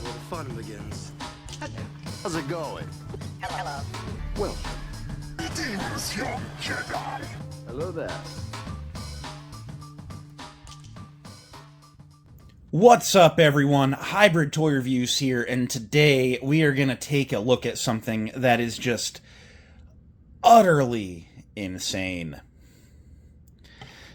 where the fun begins. How's it going? Hello. Well, Greetings, young Jedi. hello there. What's up, everyone? Hybrid Toy Reviews here, and today we are going to take a look at something that is just utterly insane.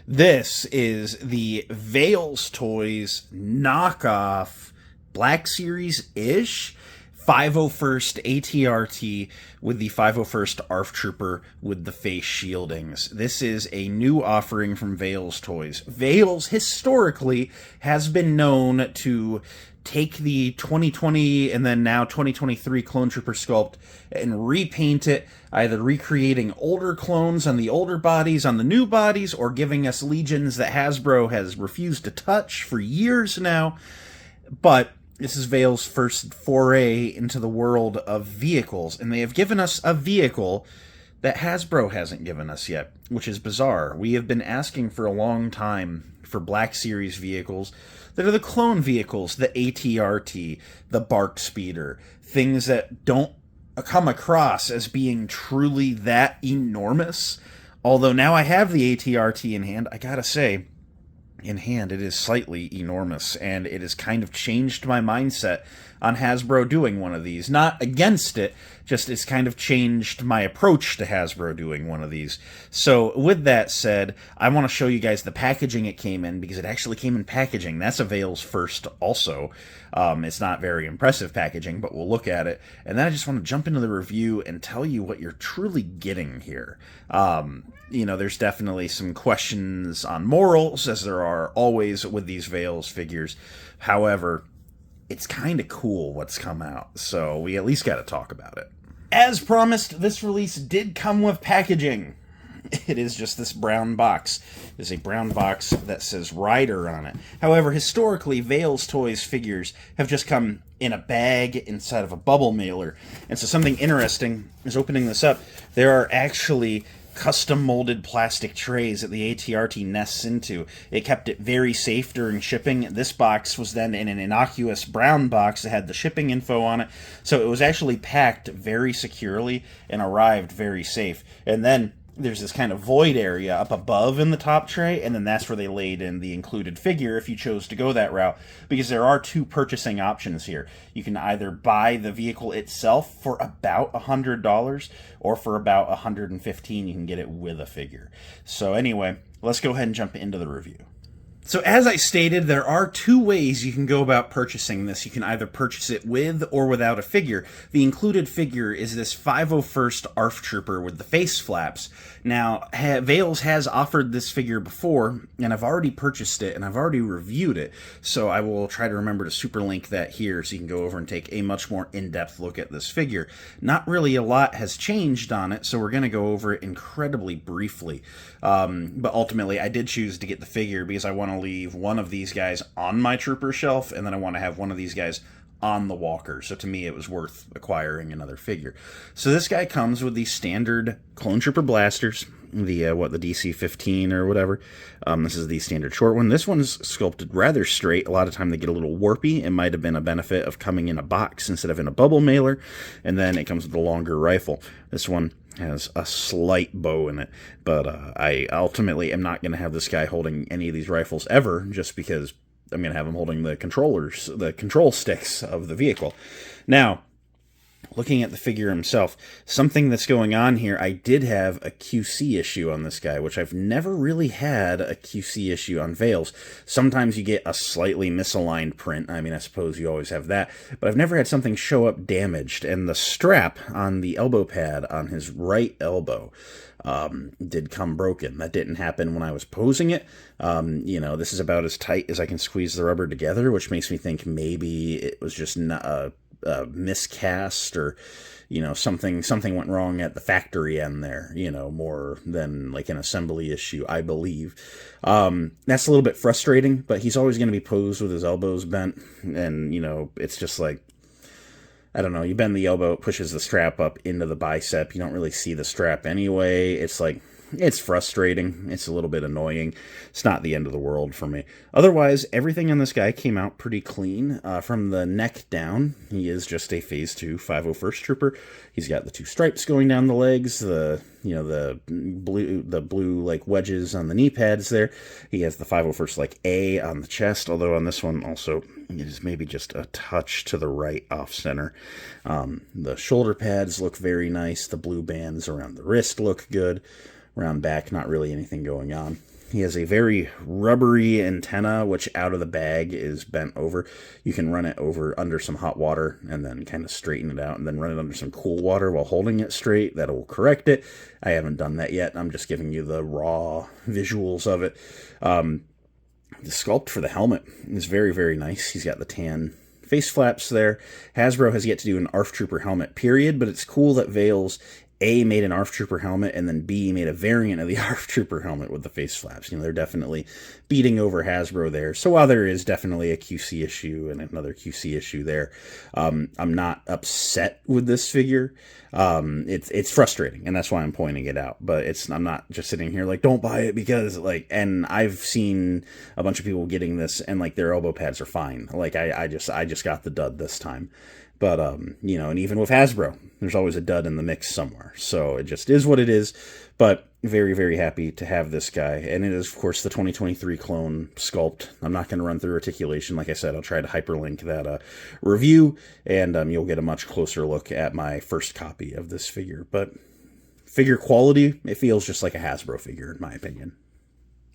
This is the VeilsToys Knockoff Black Series-ish 501st ATRT with the 501st ARF Trooper with the face shieldings. This is a new offering from VeilsToys. Veils historically has been known to take the 2020 and then now 2023 Clone Trooper sculpt and repaint it, either recreating older clones on the older bodies on the new bodies, or giving us legions that Hasbro has refused to touch for years now. But this is Veil's first foray into the world of vehicles, and they have given us a vehicle that Hasbro hasn't given us yet, which is bizarre. We have been asking for a long time for Black Series vehicles that are the clone vehicles, the ATRT, the Bark Speeder, things that don't come across as being truly that enormous. Although now I have the ATRT in hand, I gotta say, in hand, it is slightly enormous, and it has kind of changed my mindset on Hasbro doing one of these. Not against it, just it's kind of changed my approach to Hasbro doing one of these. So with that said, I want to show you guys the packaging it came in, because it actually came in packaging. That's a Veil's first also. It's not very impressive packaging, but we'll look at it. And then I just want to jump into the review and tell you what you're truly getting here. You know, there's definitely some questions on morals, as there are always with these Veils figures. However, it's kind of cool what's come out, so we at least got to talk about it. As promised, this release did come with packaging. It is just this brown box. It is a brown box that says Rider on it. However, historically, VeilsToys figures have just come in a bag inside of a bubble mailer. And so something interesting is, opening this up, there are actually custom molded plastic trays that the ATRT nests into. It kept it very safe during shipping. This box was then in an innocuous brown box that had the shipping info on it, so it was actually packed very securely and arrived very safe. And then there's this kind of void area up above in the top tray, and then that's where they laid in the included figure if you chose to go that route, because there are two purchasing options here. You can either buy the vehicle itself for about $100, or for about $115 you can get it with a figure. So anyway, let's go ahead and jump into the review. So as I stated, there are two ways you can go about purchasing this. You can either purchase it with or without a figure. The included figure is this 501st ARF Trooper with the face flaps. Now, Veils has offered this figure before, and I've already purchased it, and I've already reviewed it, so I will try to remember to super link that here so you can go over and take a much more in-depth look at this figure. Not really a lot has changed on it, so we're going to go over it incredibly briefly. But ultimately, I did choose to get the figure because I want to leave one of these guys on my trooper shelf, and then I want to have one of these guys on the walker. So to me, it was worth acquiring another figure. So this guy comes with the standard Clone Trooper blasters, the DC-15 or whatever. This is the standard short one. This one's sculpted rather straight. A lot of time they get a little warpy. It might have been a benefit of coming in a box instead of in a bubble mailer. And then it comes with a longer rifle. This one has a slight bow in it, but I ultimately am not going to have this guy holding any of these rifles ever, just because I'm going to have him holding the controllers, the control sticks of the vehicle. Now, looking at the figure himself, something that's going on here, I did have a QC issue on this guy, which I've never really had a QC issue on Veils. Sometimes you get a slightly misaligned print. I mean, I suppose you always have that, but I've never had something show up damaged. And the strap on the elbow pad on his right elbow did come broken. That didn't happen when I was posing it. You know, this is about as tight as I can squeeze the rubber together, which makes me think maybe it was just not miscast, or you know, something went wrong at the factory end there, you know, more than like an assembly issue, I believe. That's a little bit frustrating, but he's always going to be posed with his elbows bent, and you know, it's just like, I don't know, you bend the elbow, it pushes the strap up into the bicep, you don't really see the strap anyway. It's like, It's frustrating. It's a little bit annoying. It's not the end of the world for me. Otherwise, everything on this guy came out pretty clean. From the neck down, he is just a Phase 2 501st Trooper. He's got the 2 stripes going down the legs, the blue like wedges on the knee pads there. He has the 501st like A on the chest, although on this one also it is maybe just a touch to the right off center. The shoulder pads look very nice. The blue bands around the wrist look good. Around back, not really anything going on. He has a very rubbery antenna, which out of the bag is bent over. You can run it over under some hot water and then kind of straighten it out and then run it under some cool water while holding it straight. That will correct it. I haven't done that yet. I'm just giving you the raw visuals of it. The sculpt for the helmet is very, very nice. He's got the tan face flaps there. Hasbro has yet to do an ARF Trooper helmet, period, but it's cool that Veils A made an ARF Trooper helmet, and then B made a variant of the ARF Trooper helmet with the face flaps. They're definitely beating over Hasbro there. So while there is definitely a QC issue and another QC issue there, I'm not upset with this figure. It's frustrating, and that's why I'm pointing it out. But I'm not just sitting here like, don't buy it because and I've seen a bunch of people getting this, and their elbow pads are fine. I just got the dud this time. But, and even with Hasbro, there's always a dud in the mix somewhere. So it just is what it is. But very, very happy to have this guy. And it is, of course, the 2023 clone sculpt. I'm not going to run through articulation. Like I said, I'll try to hyperlink that review. And you'll get a much closer look at my first copy of this figure. But figure quality, it feels just like a Hasbro figure, in my opinion.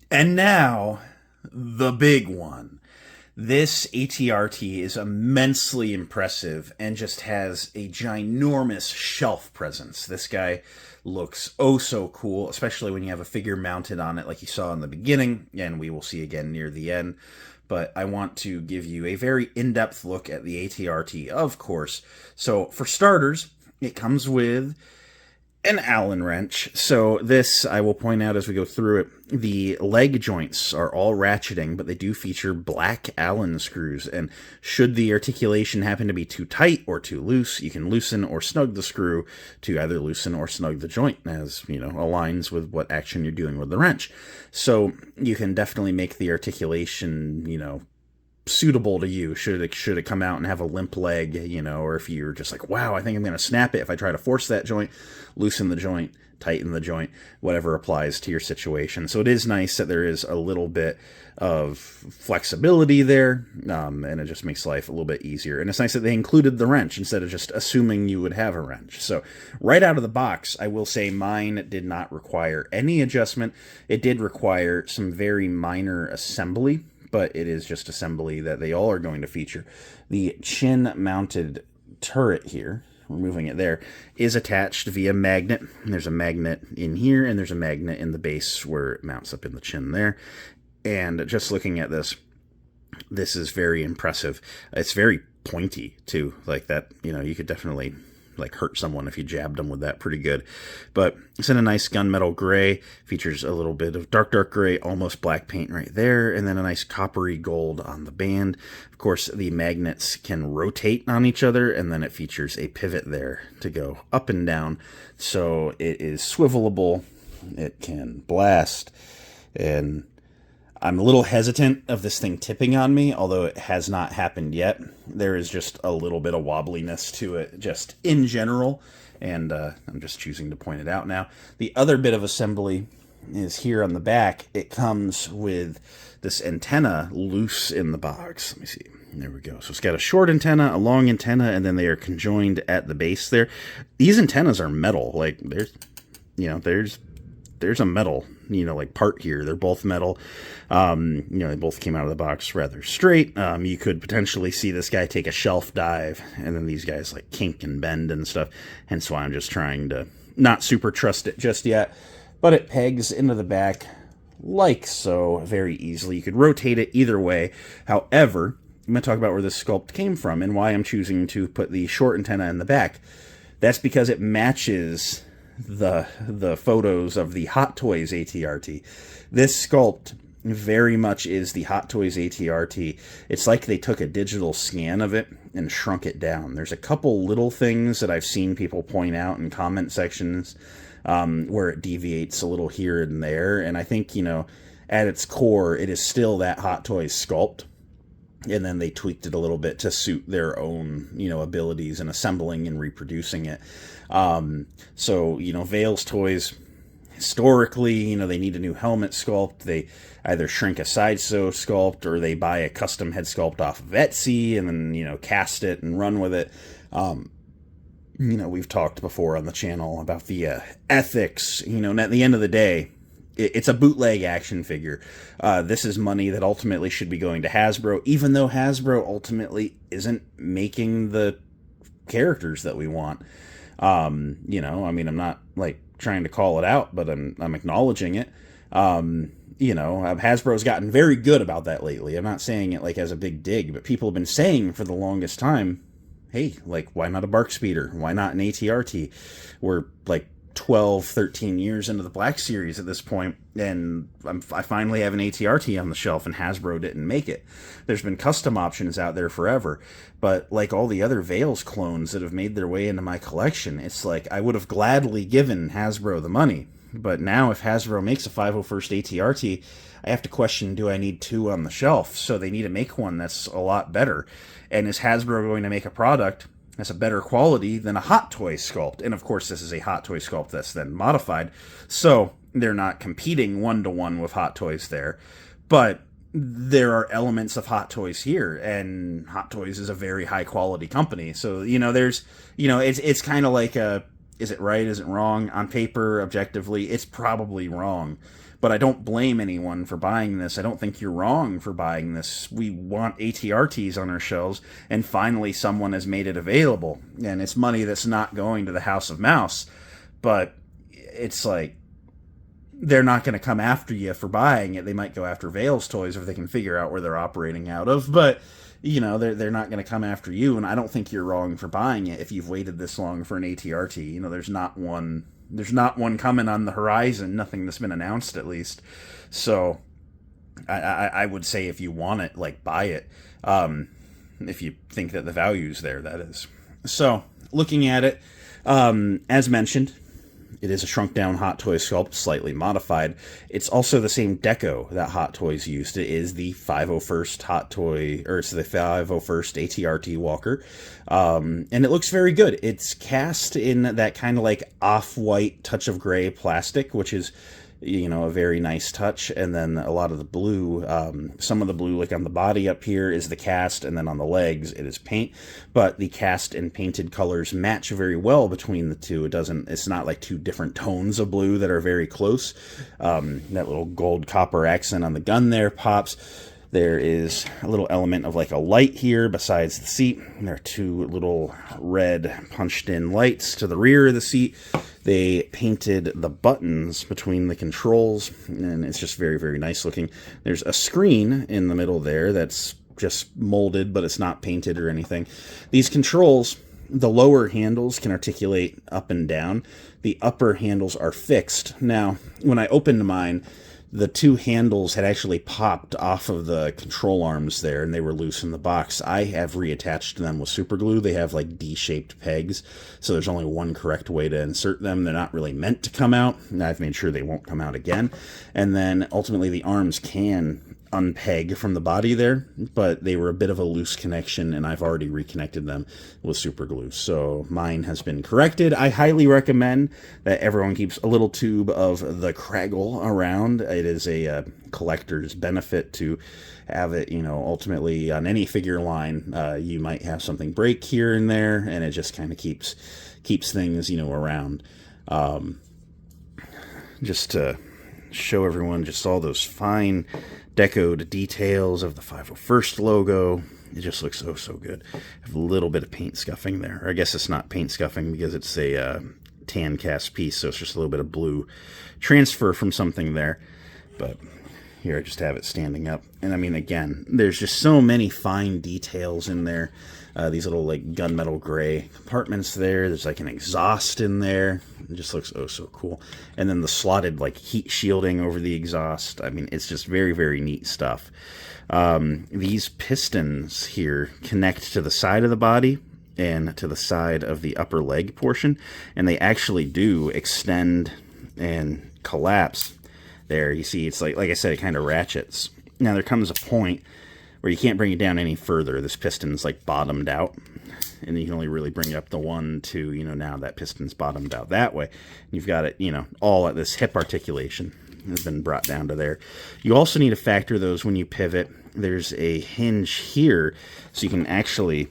And now, the big one. This ATRT is immensely impressive and just has a ginormous shelf presence. This guy looks oh so cool, especially when you have a figure mounted on it like you saw in the beginning, and we will see again near the end. But I want to give you a very in-depth look at the ATRT, of course. So for starters, it comes with an Allen wrench. So this, I will point out as we go through it, the leg joints are all ratcheting, but they do feature black Allen screws. And should the articulation happen to be too tight or too loose, you can loosen or snug the screw to either loosen or snug the joint, as, aligns with what action you're doing with the wrench. So you can definitely make the articulation, suitable to you should it come out and have a limp leg, or if you're just like, wow, I think I'm going to snap it if I try to force that joint, loosen the joint, tighten the joint, whatever applies to your situation. So it is nice that there is a little bit of flexibility there, and it just makes life a little bit easier. And it's nice that they included the wrench instead of just assuming you would have a wrench. So right out of the box, I will say mine did not require any adjustment. It did require some very minor assembly, but it is just assembly that they all are going to feature. The chin-mounted turret here, removing it there, is attached via magnet. There's a magnet in here, and there's a magnet in the base where it mounts up in the chin there. And just looking at this, this is very impressive. It's very pointy, too, like that, you could definitely hurt someone if you jabbed them with that pretty good. But it's in a nice gunmetal gray, features a little bit of dark gray, almost black paint right there, and then a nice coppery gold on the band. Of course, the magnets can rotate on each other, and then it features a pivot there to go up and down. So it is swivelable, it can blast, and I'm a little hesitant of this thing tipping on me, although it has not happened yet. There is just a little bit of wobbliness to it, just in general, and I'm just choosing to point it out now. The other bit of assembly is here on the back. It comes with this antenna loose in the box. Let me see. There we go. So it's got a short antenna, a long antenna, and then they are conjoined at the base there. These antennas are metal. There's a metal, part here. They're both metal. They both came out of the box rather straight. You could potentially see this guy take a shelf dive, and then these guys kink and bend and stuff. Hence why I'm just trying to not super trust it just yet. But it pegs into the back like so very easily. You could rotate it either way. However, I'm going to talk about where this sculpt came from and why I'm choosing to put the short antenna in the back. That's because it matches the photos of the Hot Toys ATRT. This sculpt very much is the Hot Toys ATRT. It's like they took a digital scan of it and shrunk it down. There's a couple little things that I've seen people point out in comment sections where it deviates a little here and there. And I think, at its core, it is still that Hot Toys sculpt. And then they tweaked it a little bit to suit their own, abilities in assembling and reproducing it. So, VeilsToys, historically, they need a new helmet sculpt. They either shrink a side sew sculpt, or they buy a custom head sculpt off of Etsy and then, cast it and run with it. We've talked before on the channel about the ethics, and at the end of the day, it's a bootleg action figure. This is money that ultimately should be going to Hasbro, even though Hasbro ultimately isn't making the characters that we want. I'm not like trying to call it out, but I'm acknowledging it. Hasbro's gotten very good about that lately. I'm not saying it like as a big dig, but people have been saying for the longest time, hey, like, why not a Bark Speeder? Why not an ATRT? We're like 12, 13 years into the Black Series at this point, and I finally have an ATRT on the shelf, and Hasbro didn't make it. There's been custom options out there forever, but like all the other Veils clones that have made their way into my collection, it's like I would have gladly given Hasbro the money. But now if Hasbro makes a 501st ATRT, I have to question, do I need two on the shelf? So they need to make one that's a lot better. And is Hasbro going to make a product that's a better quality than a Hot Toy sculpt? And of course, this is a Hot Toy sculpt that's then modified. So they're not competing one-to-one with Hot Toys there. But there are elements of Hot Toys here, and Hot Toys is a very high-quality company. So, it's kind of like is it right, is it wrong? On paper, objectively, it's probably wrong. But I don't blame anyone for buying this. I don't think you're wrong for buying this. We want ATRTs on our shelves, and finally someone has made it available. And it's money that's not going to the House of Mouse. But it's like, they're not going to come after you for buying it. They might go after VeilsToys if they can figure out where they're operating out of. But they're not going to come after you, and I don't think you're wrong for buying it if you've waited this long for an ATRT. There's not one coming on the horizon, nothing that's been announced at least. So I would say if you want it, like, buy it. If you think that the value's there, that is. So looking at it, as mentioned, it is a shrunk-down Hot Toys sculpt, slightly modified. It's also the same deco that Hot Toys used. It is the 501st Hot Toy, or it's the 501st ATRT Walker, and it looks very good. It's cast in that kind of like off-white touch of gray plastic, which is, a very nice touch. And then a lot of the blue, some of the blue, like on the body up here, is the cast, and then on the legs it is paint. But the cast and painted colors match very well between the two. It's not like two different tones of blue that are very close. That little gold copper accent on the gun there pops. There is a little element of like a light here besides the seat. There are two little red punched-in lights to the rear of the seat. They painted the buttons between the controls, and it's just very, very nice looking. There's a screen in the middle there that's just molded, but it's not painted or anything. These controls, the lower handles can articulate up and down. The upper handles are fixed. Now, when I opened mine, the two handles had actually popped off of the control arms there, and they were loose in the box. I have reattached them with super glue. They have like D-shaped pegs, so there's only one correct way to insert them. They're not really meant to come out, and I've made sure they won't come out again. And then ultimately the arms can unpeg from the body there, but they were a bit of a loose connection, and I've already reconnected them with super glue. So mine has been corrected. I highly recommend that everyone keeps a little tube of the Craggle around. It is a collector's benefit to have it, ultimately on any figure line. You might have something break here and there, and it just kind of keeps things, around. Just to show everyone just all those fine decoed details of the 501st logo. It just looks so good. I have a little bit of paint scuffing there. I guess it's not paint scuffing because it's a tan cast piece, so it's just a little bit of blue transfer from something there. But here I just have it standing up. And I mean, again, there's just so many fine details in there. These little like gunmetal gray compartments there. There's like an exhaust in there. It just looks so cool. And then the slotted like heat shielding over the exhaust. I mean, it's just very, very neat stuff. These pistons here connect to the side of the body, and to the side of the upper leg portion, and they actually do extend and collapse. There, you see, it's like I said, it kind of ratchets. Now there comes a point where you can't bring it down any further. This piston's like bottomed out, and you can only really bring it up to 1, 2, now that piston's bottomed out that way. You've got it, all at this hip articulation has been brought down to there. You also need to factor those when you pivot. There's a hinge here, so you can actually,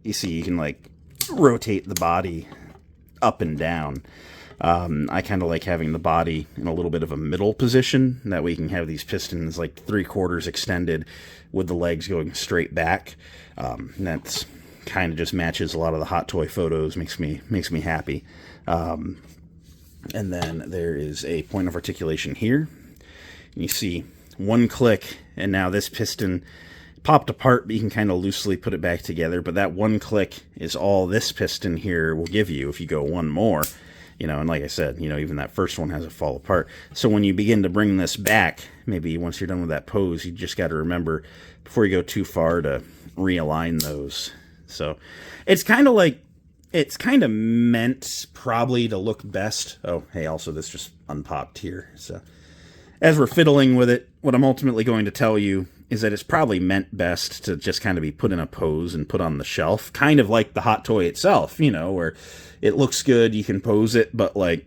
you see, you can like rotate the body up and down. I kind of like having the body in a little bit of a middle position. That way you can have these pistons like 3/4 extended with the legs going straight back. And that's kind of just matches a lot of the Hot Toy photos, makes me happy. And then there is a point of articulation here. You see one click, and now this piston popped apart, but you can kind of loosely put it back together. But that one click is all this piston here will give you if you go one more. And like I said, even that first one has to fall apart. So when you begin to bring this back, maybe once you're done with that pose, you just got to remember, before you go too far, to realign those. So it's kind of meant probably to look best. Oh, hey, also this just unpopped here. So as we're fiddling with it, what I'm ultimately going to tell you is that it's probably meant best to just kind of be put in a pose and put on the shelf, kind of like the Hot Toy itself, where it looks good, you can pose it, but like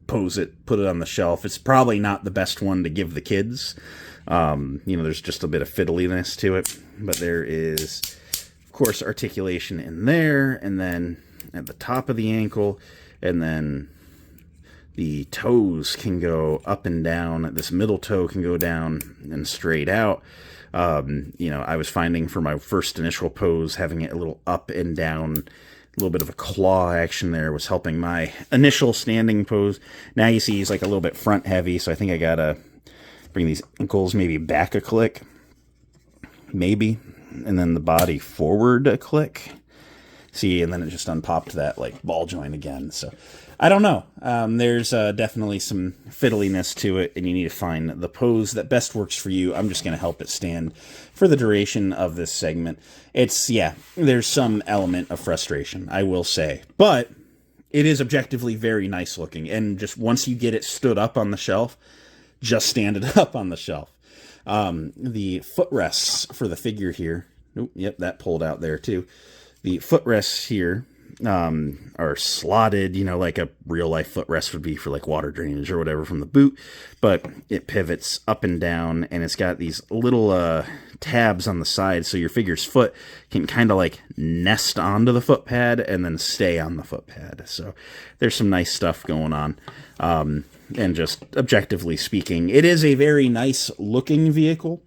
pose it, put it on the shelf. It's probably not the best one to give the kids. There's just a bit of fiddliness to it, but there is, of course, articulation in there, and then at the top of the ankle, and then the toes can go up and down. This middle toe can go down and straight out. I was finding for my first initial pose, having it a little up and down, a little bit of a claw action there was helping my initial standing pose. Now you see he's like a little bit front heavy, so I think I gotta bring these ankles maybe back a click, maybe, and then the body forward a click. See, and then it just unpopped that like ball joint again. So I don't know. There's definitely some fiddliness to it, and you need to find the pose that best works for you. I'm just going to help it stand for the duration of this segment. There's some element of frustration, I will say, but it is objectively very nice looking. And just once you get it stood up on the shelf, just stand it up on the shelf. The footrests for the figure here, that pulled out there too. The footrests here are slotted, like a real-life footrest would be for like water drainage or whatever from the boot, but it pivots up and down, and it's got these little tabs on the side, so your figure's foot can kind of like nest onto the foot pad and then stay on the foot pad. So there's some nice stuff going on. And just objectively speaking, it is a very nice-looking vehicle.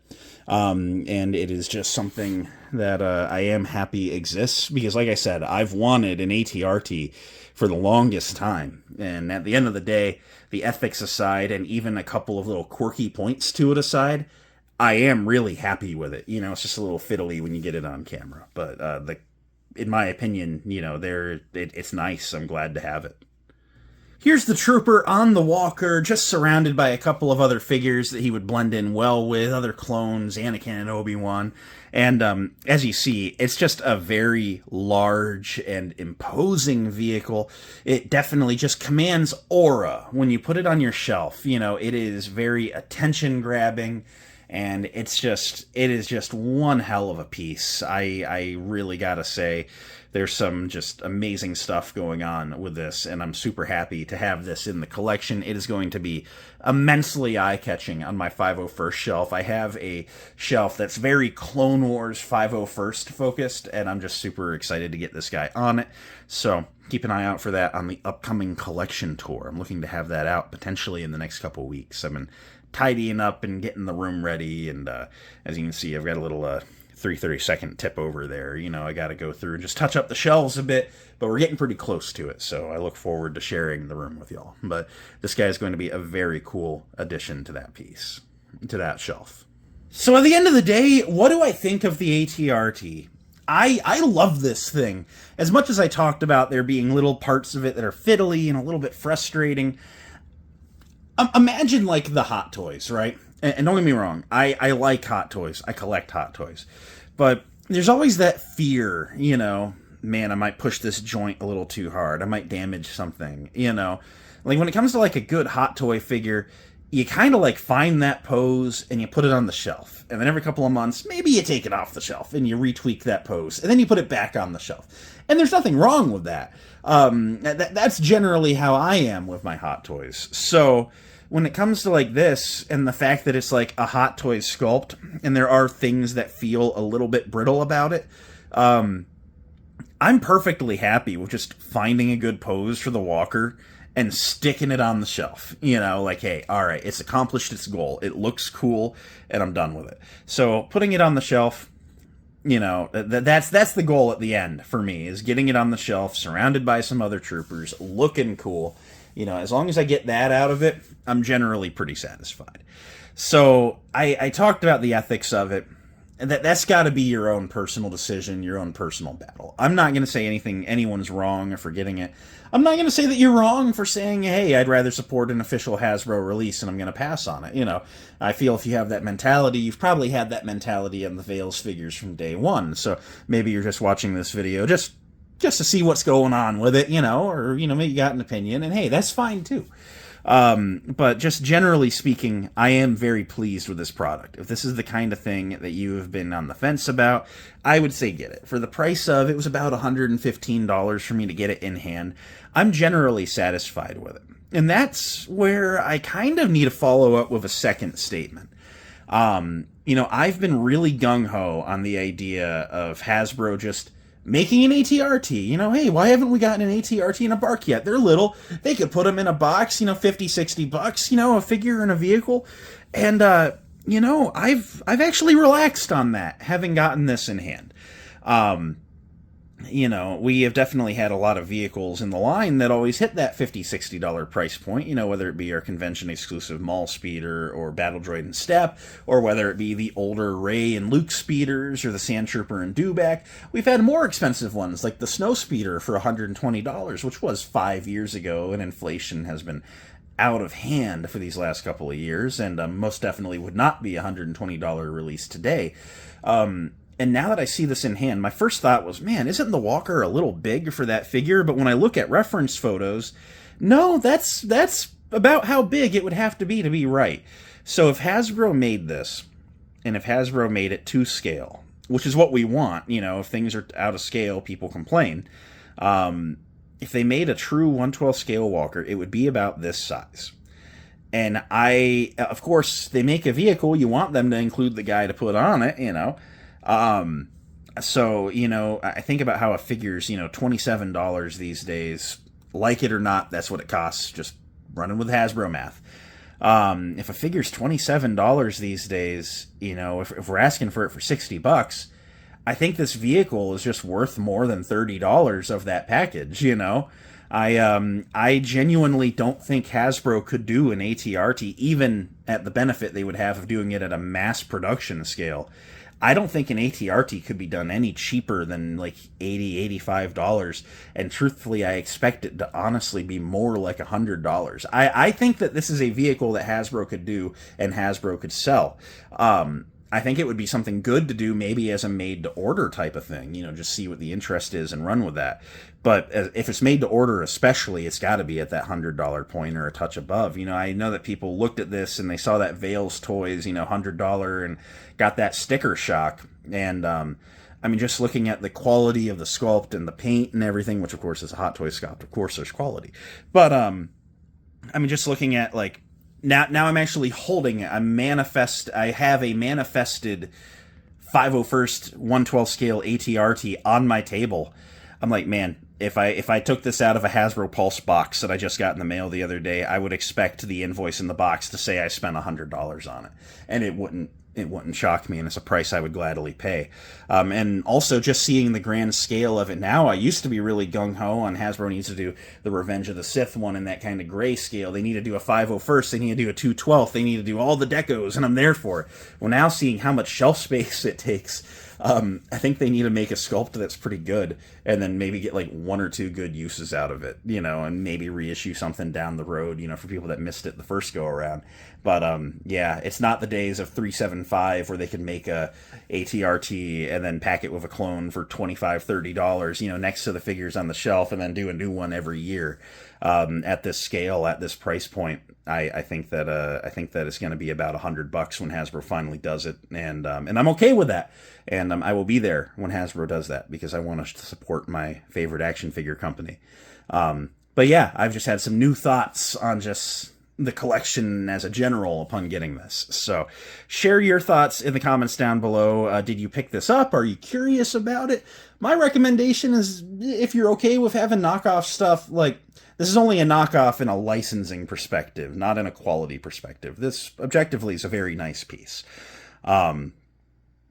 And it is just something that I am happy exists, because like I said, I've wanted an ATRT for the longest time, and at the end of the day, the ethics aside, and even a couple of little quirky points to it aside, I am really happy with it. It's just a little fiddly when you get it on camera, but in my opinion, it's nice. I'm glad to have it. Here's the Trooper on the walker, just surrounded by a couple of other figures that he would blend in well with, other clones, Anakin and Obi-Wan. And as you see, it's just a very large and imposing vehicle. It definitely just commands aura when you put it on your shelf. It is very attention-grabbing, and it is just one hell of a piece. I really gotta say, there's some just amazing stuff going on with this, and I'm super happy to have this in the collection. It is going to be immensely eye-catching on my 501st shelf. I have a shelf that's very Clone Wars 501st focused, and I'm just super excited to get this guy on it. So keep an eye out for that on the upcoming collection tour. I'm looking to have that out potentially in the next couple weeks. I've been tidying up and getting the room ready, and as you can see, I've got a little 3/32 tip over there. I got to go through and just touch up the shelves a bit, but we're getting pretty close to it, so I look forward to sharing the room with y'all. But this guy is going to be a very cool addition to that piece, to that shelf. So at the end of the day, what do I think of the ATRT? I love this thing. As much as I talked about there being little parts of it that are fiddly and a little bit frustrating, imagine like the Hot Toys, right? And don't get me wrong, I like Hot Toys. I collect Hot Toys. But there's always that fear, man, I might push this joint a little too hard. I might damage something, you know? Like, when it comes to, like, a good Hot Toy figure, you kind of, like, find that pose and you put it on the shelf. And then every couple of months, maybe you take it off the shelf and you retweak that pose. And then you put it back on the shelf. And there's nothing wrong with that. That's generally how I am with my Hot Toys. So when it comes to, like, this, and the fact that it's, like, a Hot Toys sculpt, and there are things that feel a little bit brittle about it, I'm perfectly happy with just finding a good pose for the walker and sticking it on the shelf. You know, like, hey, all right, it's accomplished its goal. It looks cool, and I'm done with it. So putting it on the shelf, you know, that's the goal at the end for me, is getting it on the shelf, surrounded by some other troopers, looking cool. You know, as long as I get that out of it, I'm generally pretty satisfied. So I talked about the ethics of it. And that's got to be your own personal decision, your own personal battle. I'm not going to say anyone's wrong for getting it. I'm not going to say that you're wrong for saying, hey, I'd rather support an official Hasbro release and I'm going to pass on it. You know, I feel if you have that mentality, you've probably had that mentality on the Veils figures from day one. So maybe you're just watching this video just to see what's going on with it, you know, or, you know, maybe you got an opinion, and hey, that's fine too. But just generally speaking, I am very pleased with this product. If this is the kind of thing that you have been on the fence about, I would say get it. For the price of, it was about $115 for me to get it in hand, I'm generally satisfied with it. And that's where I kind of need to follow up with a second statement. You know, I've been really gung-ho on the idea of Hasbro just making an ATRT. You know, hey, why haven't we gotten an ATRT in a bark yet? They're little. They could put them in a box, you know, 50, 60 bucks, you know, a figure in a vehicle. And, you know, I've actually relaxed on that, having gotten this in hand. You know, we have definitely had a lot of vehicles in the line that always hit that $50, $60 price point, you know, whether it be our convention-exclusive Mall Speeder or Battle Droid and Step, or whether it be the older Rey and Luke Speeders or the Sand Trooper and Dewback. We've had more expensive ones, like the Snow Speeder for $120, which was 5 years ago, and inflation has been out of hand for these last couple of years, and most definitely would not be a $120 release today. And now that I see this in hand, my first thought was, man, isn't the walker a little big for that figure? But when I look at reference photos, no, that's about how big it would have to be right. So if Hasbro made this, and if Hasbro made it to scale, which is what we want, you know, if things are out of scale, people complain. If they made a true 1/12 scale walker, it would be about this size. And of course, they make a vehicle, you want them to include the guy to put on it, you know. So, you know, I think about how a figure's, you know, $27 these days. Like it or not, that's what it costs, just running with Hasbro math. If a figure's $27 these days, you know, if we're asking for it for 60 bucks, I think this vehicle is just worth more than $30 of that package, you know. I genuinely don't think Hasbro could do an ATRT, even at the benefit they would have of doing it at a mass production scale. I don't think an ATRT could be done any cheaper than like $80, $85, and truthfully, I expect it to honestly be more like $100. I think that this is a vehicle that Hasbro could do and Hasbro could sell. I think it would be something good to do maybe as a made-to-order type of thing, you know, just see what the interest is and run with that. But if it's made-to-order especially, it's got to be at that $100 point or a touch above. You know, I know that people looked at this and they saw that VeilsToys, you know, $100 and got that sticker shock. And, I mean, just looking at the quality of the sculpt and the paint and everything, which, of course, is a Hot Toys sculpt. Of course, there's quality. But, I mean, just looking at, like, Now I'm actually holding it. I have a manifested 501st 1/12 scale ATRT on my table. I'm like, man, if I took this out of a Hasbro Pulse box that I just got in the mail the other day, I would expect the invoice in the box to say I spent $100 on it, and it wouldn't shock me, and it's a price I would gladly pay. And also just seeing the grand scale of it now, I used to be really gung-ho on Hasbro needs to do the Revenge of the Sith one in that kind of gray scale. They need to do a 501st, they need to do a 2/12, they need to do all the decos, and I'm there for it. Well, now seeing how much shelf space it takes, I think they need to make a sculpt that's pretty good, and then maybe get like 1 or 2 good uses out of it, and maybe reissue something down the road, for people that missed it the first go around. But yeah, it's not the days of 375 where they can make a ATRT and then pack it with a clone for $25-$30, next to the figures on the shelf, and then do a new one every year. At this scale, at this price point, I think that it's going to be about $100 when Hasbro finally does it, and I'm okay with that. And I will be there when Hasbro does that, because I want to support my favorite action figure company. But yeah, I've just had some new thoughts on just the collection as a general upon getting this. So share your thoughts in the comments down below. Did you pick this up? Are you curious about it? My recommendation is, if you're okay with having knockoff stuff, like, this is only a knockoff in a licensing perspective, not in a quality perspective. This, objectively, is a very nice piece.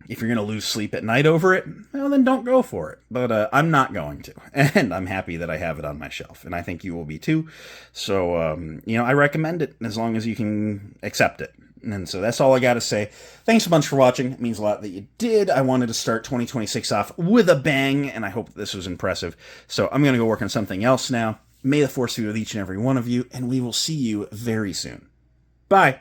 If you're going to lose sleep at night over it, well, then don't go for it. But I'm not going to. And I'm happy that I have it on my shelf. And I think you will be too. So, I recommend it as long as you can accept it. And so that's all I got to say. Thanks a bunch for watching. It means a lot that you did. I wanted to start 2026 off with a bang, and I hope this was impressive. So I'm going to go work on something else now. May the Force be with each and every one of you, and we will see you very soon. Bye.